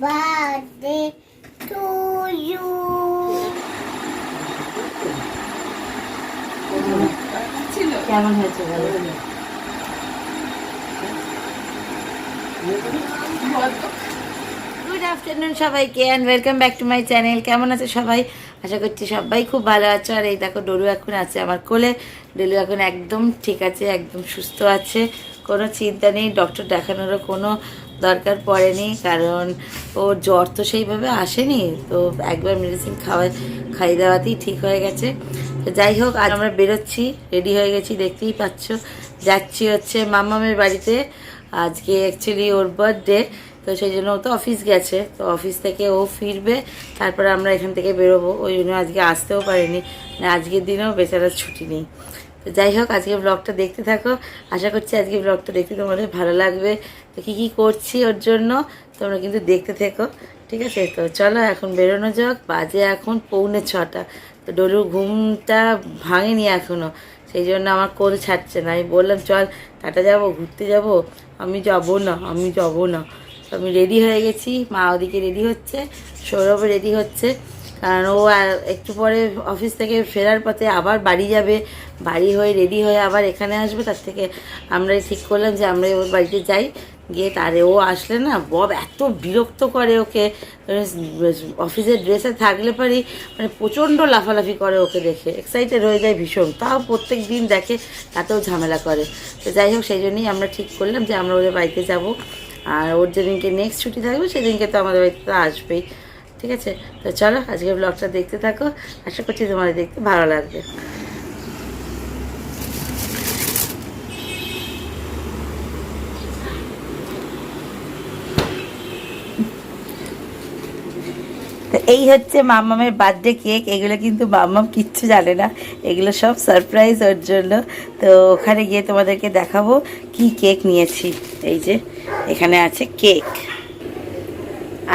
birthday to you. কেমন হয়েছে বলো? গুড আফটারনুন সবাইকে and welcome back to my channel. কেমন আছে সবাই? আশা করছি সবাই খুব ভালো আছে। আর এই দেখো ডলু এখন আছে আমার কোলে। ডলু এখন একদম ঠিক আছে, একদম সুস্থ আছে, কোনো চিন্তা নেই। ডক্টর দেখানোরও কোনো দরকার পড়েনি, কারণ ওর জ্বর তো সেইভাবে আসেনি, তো একবার মেডিসিন খাইয়ে দেওয়াতেই ঠিক হয়ে গেছে। তো যাই হোক, আজ আমরা বেরোচ্ছি, রেডি হয়ে গেছি, দেখতেই পাচ্ছ। যাচ্ছি হচ্ছে মাম্মামের বাড়িতে। আজকে অ্যাকচুয়ালি ওর বার্থডে, তো সেই জন্য ও তো অফিস গেছে, তো অফিস থেকে ও ফিরবে, তারপরে আমরা এখান থেকে বেরোবো। ওই জন্য আজকে আসতেও পারিনি, মানে আজকের দিনেও বেচারার ছুটি নেই। তো যাই হোক, আজকে ব্লগটা দেখতে থাকো। আশা করছি আজকে ব্লগটা দেখতে তোমাদের ভালো লাগবে। তো কী কী করছি ওর জন্য তোমরা কিন্তু দেখতে থেকো, ঠিক আছে? তো চলো এখন বেরোনো যাক। বাজে এখন 6:45। তো ডলুর ঘুমটা ভাঙেনি এখনও, সেই জন্য আমার কোল ছাড়ছে না। আমি বললাম চল টাটা যাবো, ঘুরতে যাব। আমি যাব না। তো আমি রেডি হয়ে গেছি, মা ওদিকে রেডি হচ্ছে, সৌরভও রেডি হচ্ছে, কারণ ও আর একটু পরে অফিস থেকে ফেরার পথে আবার বাড়ি যাবে। বাড়ি হয়ে রেডি হয়ে আবার এখানে আসবে, তার থেকে আমরাই ঠিক করলাম যে আমরা ওর বাড়িতে যাই। গিয়ে তারে ও আসলে না, বব এত বিরক্ত করে ওকে। অফিসের ড্রেসে থাকলে পারি, মানে প্রচণ্ড লাফালাফি করে ওকে দেখে, এক্সাইটেড হয়ে যায় ভীষণ। তাও প্রত্যেক দিন দেখে, তাতেও ঝামেলা করে। তো যাই হোক, সেই জন্যই আমরা ঠিক করলাম যে আমরা ওদের বাড়িতে যাব। আর ওর যেদিনকে নেক্সট ছুটি থাকবে সেদিনকে তো আমাদের বাড়িতে তো আসবেই, ঠিক আছে? তো চলো আজকে ব্লগটা দেখতে থাকো, আশা করছি তোমাদের দেখতে ভালো লাগবে। তো এই হচ্ছে মাম্মামের বার্থডে কেক। এগুলো কিন্তু মাম্মাম কিচ্ছু জানে না, এগুলো সব সারপ্রাইজ ওর জন্য। তো ওখানে গিয়ে তোমাদেরকে দেখাবো কি কেক নিয়েছি। এই যে এখানে আছে কেক,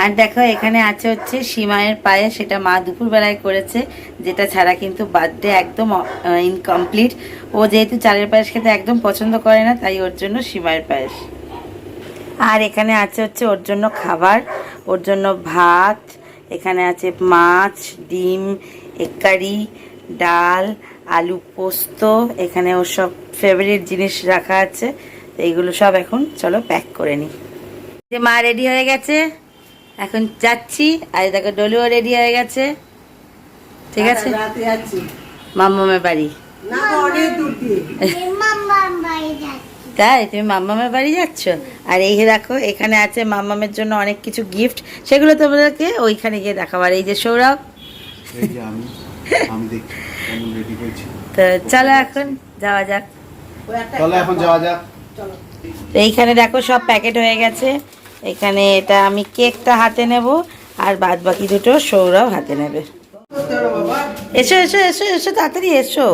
আর দেখো এখানে আছে হচ্ছে সিমাইয়ের পায়েস। সেটা মা দুপুরবেলায় করেছে, যেটা ছাড়া কিন্তু বার্থডে একদম ইনকমপ্লিট। ও যেহেতু চালের পায়েস খেতে একদম পছন্দ করে না, তাই ওর জন্য সিমাইয়ের পায়েস। আর এখানে আছে হচ্ছে ওর জন্য খাবার, ওর জন্য ভাত, এখানে আছে মাছ, ডিম, এগ কারি, ডাল, আলু পোস্ত। এখানে ওর সব ফেভারিট জিনিস রাখা আছে। তো এইগুলো সব এখন চলো প্যাক করে নিই। যে মা রেডি হয়ে গেছে, এখন যাচ্ছি। আর দেখো ডলিও রেডি হয়ে গেছে, ঠিক আছে? মাম্মামের বাড়ি। মাম্মা বাড়ি যাচ্ছি। তাই তুমি মাম্মামের বাড়ি যাচ্ছ? আর এই দেখো এখানে আছে মাম্মামের জন্য অনেক কিছু গিফট, সেগুলো তোমাদেরকে ওইখানে গিয়ে দেখাবো। আর এই যে সৌরভ, তো চলো এখন যাওয়া যাক। এইখানে দেখো সব প্যাকেট হয়ে গেছে। এখানে এটা আমি কেকটা হাতে নেব, আর বাদ বাকি দুটো সৌরভ হাতে নেবে। এসো এসো এসো এসো, তাড়াতাড়ি এসো।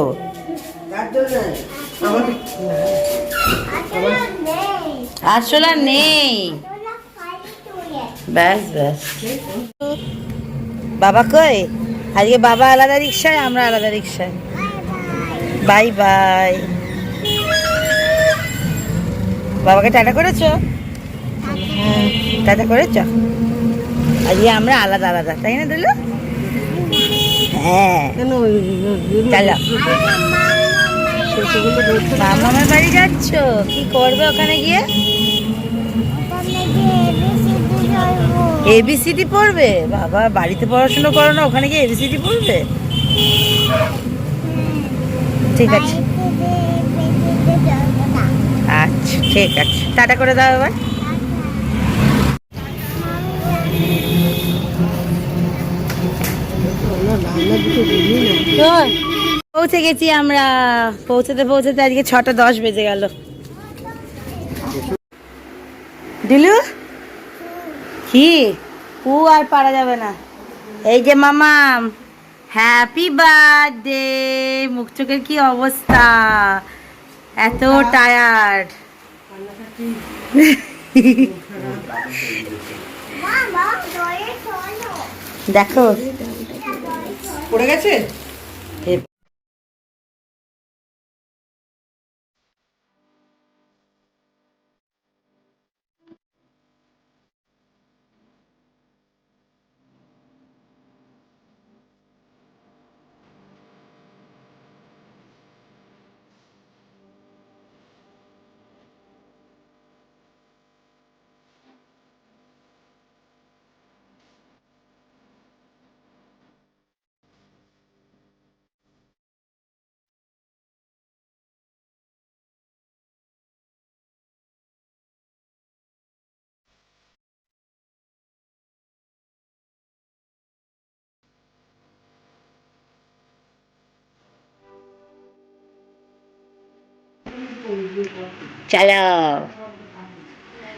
আসলে নেই, ব্যাস ব্যাস। বাবা কই? আজকে বাবা আলাদা রিক্সায়, আমরা আলাদা রিক্সায়। Bye bye. বাবাকে টাটা করেছো? টাটা করেছ? আজকে আমরা আলাদা আলাদা, তাই না দিল? হ্যাঁ চলো, মামার বাড়ি যাচ্ছ? কি করবে ওখানে গিয়ে? এবিসিডি পড়বে? বাবা, বাড়িতে পড়াশোনা করো না, ওখানে গিয়ে এবিসিডি পড়বে? ঠিক আছে, আচ্ছা ঠিক আছে, টাটা করে দাও এবার। পৌঁছে গেছি আমরা। পৌঁছাতে পৌঁছাতে আজকে 6:10 বেজে গেল। দিলু কি আর পারা যাবে না। এই যে মামাম, হ্যাপি বার্থডে। মুখ চোখের কি অবস্থা, এত টায়ার্ড। দেখো পড়ে গেছে। চলো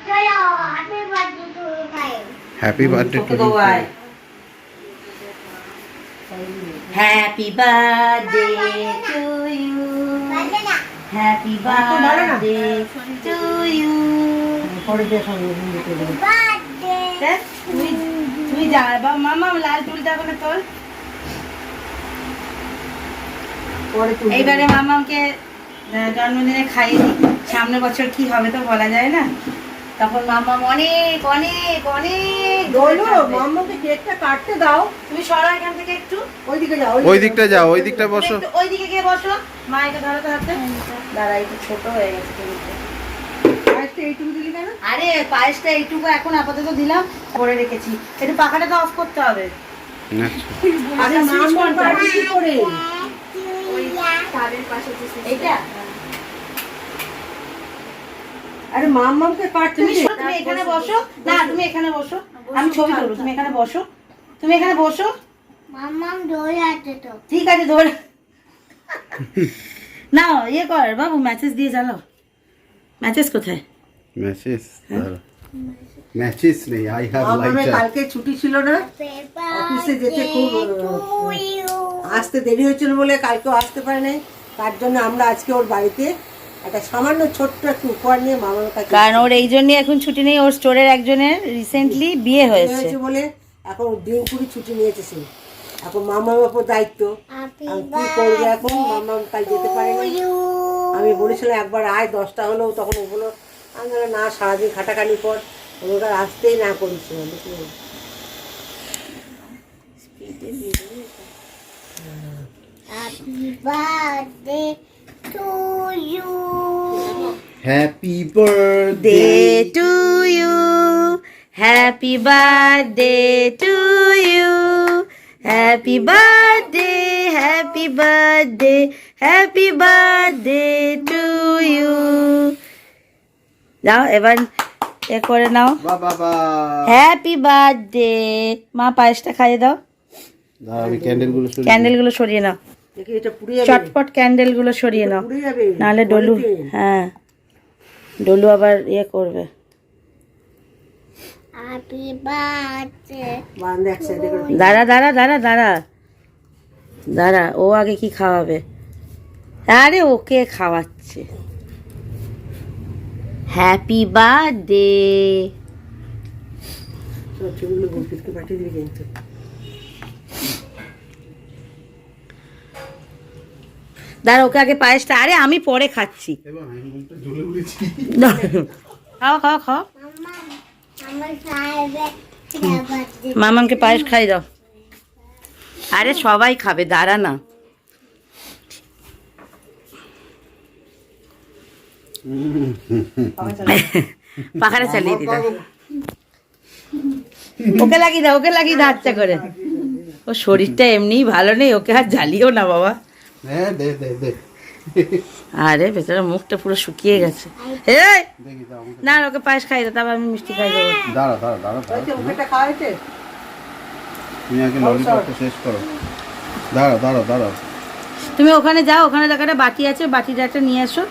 চলো হ্যাপি বার্থডে টু ভাই happy birthday to you. Happy birthday to you, birthday না happy birthday to you. Birthday তুমি তুমি যাবে বা মামা লাল চুলটা করে তোল। এইবারে মামাকে জন্মদিনে খাইয়ে দিই, সামনের বছর কি হবে তো বলা যায় না, তখন মামা অনেক অনেক অনেক বলো মাম্মাকে কেকটা কাটতে দাও। তুমি সরো এখান থেকে একটু, ওইদিকে যাও ওই দিকটা যাও, ওই দিকটা বসো। একটু ওই দিকে গিয়ে বসো, মা এটা ধরো তো হাতে। দাঁড়া একটু ছোট হয়ে গেছে টেবিলটা। আজকে এইটুকু দিলি কেন? আরে পায়েসটা এইটুকু এখন আপাতত দিলাম, করে রেখেছি, একটু পাখাটা তো অফ করতে হবে। আচ্ছা আরে মাম্মা কাটবে কি করে? এইটা আরে মাম্মাকে কাটতে তুমি দে। তুমি এখানে বসো, না তুমি এখানে বসো, আমি ছবি তুলবো, তুমি এখানে বসো, তুমি এখানে বসো। মাম্মাম দৌড়ে আছে তো ঠিক আছে ধরে না ইয়ে কর বাবু, ম্যাচেস দিয়ে চালো। ম্যাচেস কোথায়? মেসেজ মেসেজ নেই, আই হ্যাভ মাম্মামের লাইটার। কালকে ছুটি ছিল না, অফিসে যেতে খুব আসতে দেরি হয়েছিল বলে কালকেও আসতে পারে নাই। তার জন্য আমরা আজকে ওর বাড়িতে একটা সামান্য ছোট্ট একটা উপহার নিয়ে মামার কাছে কারণ ওর এই জন্যই এখন ছুটি নেই, ওর স্টোরের একজনের রিসেন্টলি বিয়ে হয়েছে। হয়েছে বলে এখন দিন পুরি ছুটি নিয়েছে সে। এখন মামার ওপর দায়িত্ব, আমি কি করবো এখন, মামাম কাল যেতে পারেনি। আমি বলেছিলাম একবার আয় 10টা হলেও, তখন ও বললো আমি বললাম, না সারাদিন খাটাখানি পর ওরা আসতেই না করেছিল। Happy birthday to you happy birthday Day to you, happy birthday to you, happy birthday, happy birthday, happy birthday to you. যাও এবার এ করে নাও, বাবা। Happy birthday. মা পায়েসটা খাইয়ে দাও, দাঁড়া আমি ক্যান্ডেলগুলো সরিয়ে ক্যান্ডেলগুলো সরিয়ে নাও, দেখি এটা পুড়ে যাবে, চটপট ক্যান্ডেলগুলো সরিয়ে নাও, পুড়ে যাবে নাহলে ডলু, হ্যাঁ ডলু আবার ইয়ে করবে। হ্যাপি বার্থডে বারান্দা এক সাইডে করে দাঁড়া দাঁড়া দাঁড়া দাঁড়া দাঁড়া, ও আগে কি খাওয়াবে? আরে ওকে খাওয়াচ্ছে। Happy birthday. সব ছবিগুলো গুলপিটকে পাঠিয়ে দিবি কিন্তু। দাঁড়া ওকে আগে পায়েসটা, আরে আমি পরে খাচ্ছি। এবার আমি মুখটা ঝুলে উড়েছি। খাও খাও খাও, মাম্মাম আমার সাহেবের বার্থডে মামাকে পায়েস খাই দাও। আরে সবাই খাবে, দাঁড়া না। পাখাটা চালিয়ে দিদা, ওকে লাগিয়ে দাও, ওকে লাগিয়ে দাও আচ্ছা করে। ও শরীরটা এমনিই ভালো নেই, ওকে আর জ্বালিও না বাবা। হ্যাঁ দে দে দে আরে ভেতরে মুখটা পুরো শুকিয়ে গেছে। এই দেখি দাও আমাকে। না ওকে পায়েস খাই দাও, তারপর আমি মিষ্টি খাই দেবো। দাঁড়া দাঁড়া দাঁড়া দাঁড়া। হয়েছে, ওকে একটা খাওয়াইছে। তুমি আগে ললিপপটা শেষ করো। দাঁড়া দাঁড়া দাঁড়া। তুমি ওখানে যাও, ওখানে দেখো একটা বাটি আছে, বাটিটা একটা নিয়ে এসো,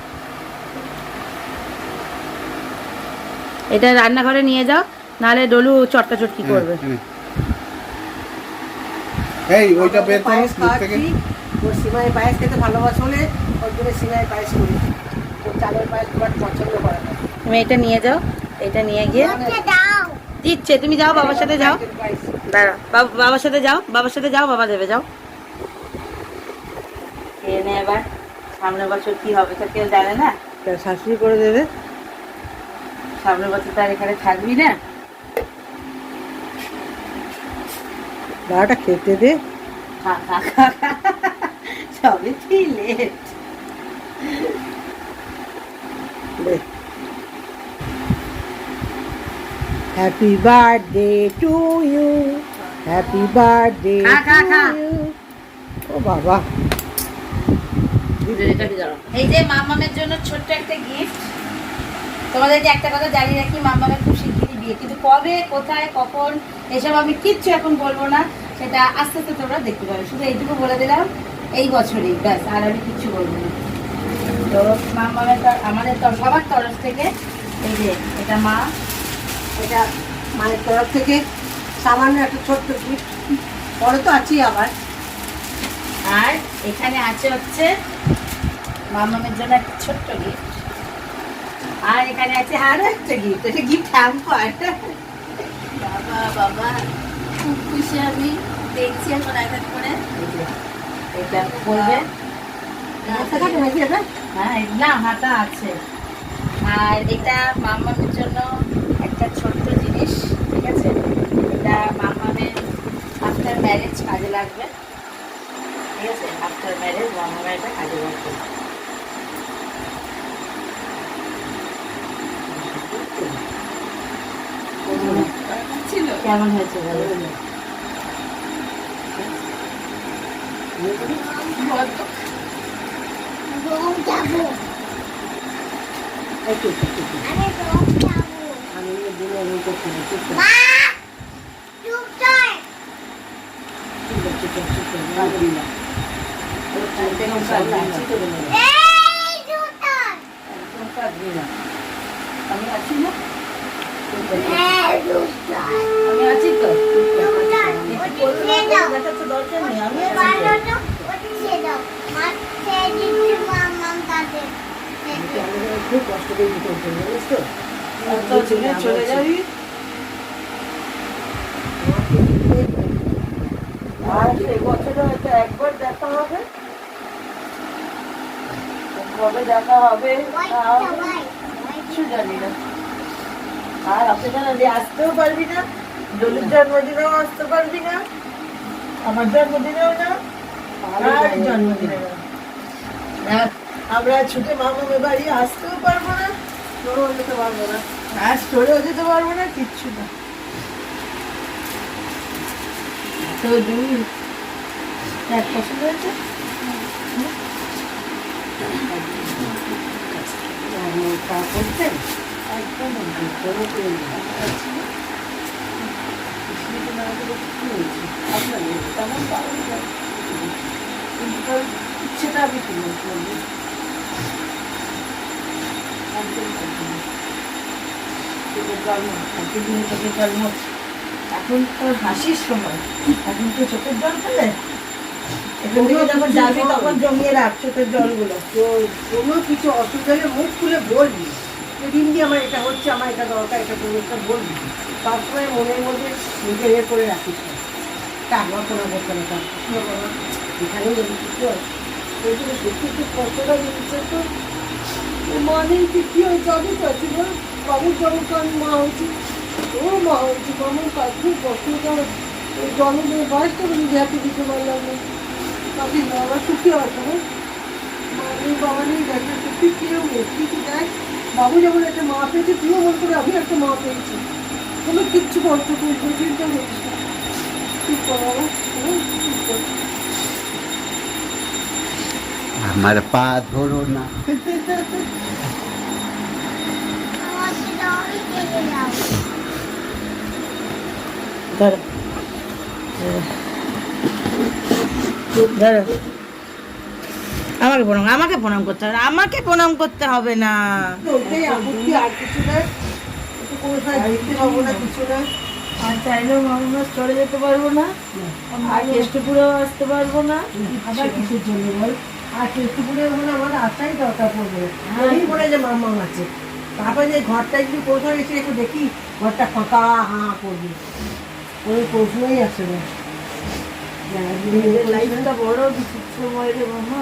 এটা রান্নাঘরে নিয়ে যাও, নাহলে ডলু চটকা চটকি করবে। হ্যাঁ, এই ওইটা বের করো পায়েস দূর থেকে। খাওয়াচ্ছি, ওর সিমাই পায়েস খেতে ভালোবাসে বলে ওর জন্য সিমাই পায়েস করি। ওর চালের পায়েস খুব একটা পছন্দ করে না। তুমি এটা নিয়ে যাও, এটা নিয়ে গিয়ে ওকে দাও দিচ্ছে, তুমি যাও বাবার সাথে যাও, পায়েস। দাঁড়া বাবার সাথে যাও, বাবার সাথে যাও, বাবা দেবে, যাও খেয়ে নে এবার। সামনের বছর কি হবে তো কেউ জানে না, তার শাশুড়ি করে দেবে। সামনের বছর তো আর এখানে থাকবি না। দাঁড়াটা খেতে দে। খা খা খা খা। সবে কি late. Happy birthday to you, happy birthday খা, খা, টু খা। ইউ। ও বাবা, এই যে মামামের জন্য ছোট্ট একটা গিফট। তোমাদেরকে একটা কথা জানিয়ে রাখি, মামামের খুব শিগগিরই বিয়ে, কিন্তু কবে কোথায় কখন এসব আমি কিচ্ছু এখন বলবো না, সেটা আস্তে আস্তে তোমরা দেখতে পাবে। শুধু এইটুকু বলে দিলাম, এই বছরেই ব্যাস, আর আমি কিচ্ছু বলবো না। তো আমাদের তো সবার তরফ থেকে এই যে এটা মা, এটা মায়ের তরফ থেকে সামান্য একটা ছোট্ট গিফট, পরে তো আছি আবার। আর এখানে আছে হচ্ছে মামামের জন্য একটা ছোট্ট গিফট, আর এখানে আছে আরো একটা গিফট, এটা গিফট হ্যাম্পার। বাবা বাবা খুব খুশি আমি, দেখছি এখন এক এক করে এটা বলবে। হ্যাঁ না হাতা আছে। আর এটা মামামের জন্য একটা ছোট্ট জিনিস, ঠিক আছে, এটা মামামের আফটার ম্যারেজ কাজে লাগবে, ঠিক আছে, আফটার ম্যারেজ মামামের এটা কাজে লাগবে। কেমন হয়েছে বলো? রং যাবো, একটু আমি রং যাবো। আমি দিনে রং করছি না, চুপ কর, মা চুপ কর। চুপ কর, চুপ কর, চুপ কর, রাগ করি না। একদম কাঁদবি না। এই জুতা, একদম কাঁদবি না। আমি আছি না, এই জুতা, আমি আছি তো, জুতা, ওদিকে দাও। দেখাচ্ছে দরকার নেই, আমি এই আছি তো। বারোটা ওদিকে দাও। মা সেই দিকে মামাম কাটে। আমাকে আমাদের খুব কষ্ট করে দিতে হচ্ছে, জানিস তো? তো চলে চলে যাবি। আর এই বছরে হয়তো একবার দেখা হবে, কবে দেখা হবে তাও কিচ্ছু জানি না। আর অকেশনে দিয়ে আসতেও পারবি না, ডলির জন্মদিনেও আসতে পারবি না, আমার জন্মদিনেও না, আর জন্মদিনে না। আমরা ছুটে মামামের বাড়ি আসতেও পারবো না, তোরও যেতে পারবো না। আর স্টোরেও যেতে পারবো না, কিচ্ছু না। তো দূর এক পছন্দ হয়েছে। আমি তা করতেন একদম কোনো করে না। আপনার তেমন পাওয়া যায়, কিন্তু ইচ্ছেটা আমি তুলে করবো। এখন তো হাসির সময়, এখন তো চোখের জল ফেলে, এখান থেকে যখন যাবি তখন জমিয়ে রাখ চোখের জলগুলো। তো কোনো কিছু অসুবিধা হলে মুখ খুলে বলবি, সেদিন দিয়ে আমার এটা হচ্ছে, আমার এটা দরকার, এটা পরিষ্কার বলবি। সবসময় মনের মধ্যে নিজে ইয়ে করে রাখিস না, টাকা কোনো করতে না, এখানে যদি কিছু হয় ওইগুলো সত্যি খুব কষ্টটা দিচ্ছে। তো মানে কি হয় যাবে চাচ্ছি না, বাবুর যেমন আমি মা হয়েছি, ও মা হয়েছি, আমার কাজ খুব কষ্ট করে ওই জন্মদিনের বয়সটা নিজে হাতে দিতে পারলাম না। বাকি বাবা সুখী আছে না, মা নেই বাবা নেই, দেখা সত্যি কেউ নেই, কিছু দেখ বাবু যেমন একটা মা পেয়েছে, তুইও মনে করে আমি একটা মা পেয়েছি, কোনো কিচ্ছু কষ্ট করবো চিন্তা করছিস না, ঠিক কর বাবা, ঠিক কর। আমার পা ধরো না। আমাকে দাও, কেটে দাও। ধরো ধরো, আমাকে প্রণাম করতে হবে, আমাকে প্রণাম করতে হবে না। ওইটাই আপত্তি, আর কিছু না, একটু কোনো সময় দেখতে পাবো না, কিছু না। আর চাইলেও মামার চলে যেতে পারবো না, আর কেষ্টপুরেও আসতে পারবো না। আবার কিছুর জন্য বল, আর কেষ্টপুরে হলে আমার আসাই দরকার পড়বে, এই বলে যে মামা আছে, তারপরে যে ঘরটা যদি কোথাও এসে একটু দেখি ঘরটা ফাঁকা হাঁ করবি, ওই প্রশ্নই আসে না। লাইফটা বড় বিচিত্র সময় রে মামা,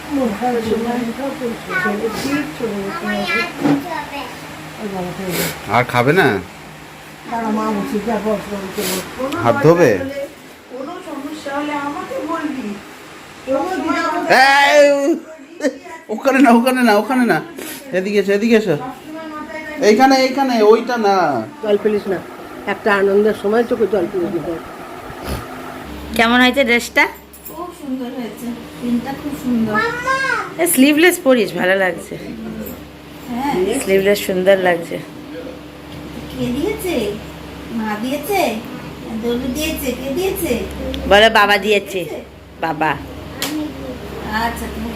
আমায় আর দিতে হবে। আর খাবে না? মা বলছি যা বস হাত ধোবে? কোনো সমস্যা হলে আমাকে বলবি। এই, ওখানে না, ওখানে না, ওখানে না, এদিকে এসো, এদিকে এসো, এইখানে এইখানে, ওইটা না। জল ফেলিস না, একটা আনন্দের সময় তোকে জল ফেলে দিতে হবে। কেমন হয়েছে ড্রেসটা? খুব সুন্দর হয়েছে, প্রিন্টটা খুব সুন্দর। স্লিভলেস পরিস, ভালো লাগছে, হ্যাঁ, স্লিভলেস সুন্দর লাগছে। কে দিয়েছে? মা দিয়েছে, দলু দিয়েছে, কে দিয়েছে? বলো বাবা দিয়েছে, বাবা। আচ্ছা, তুমি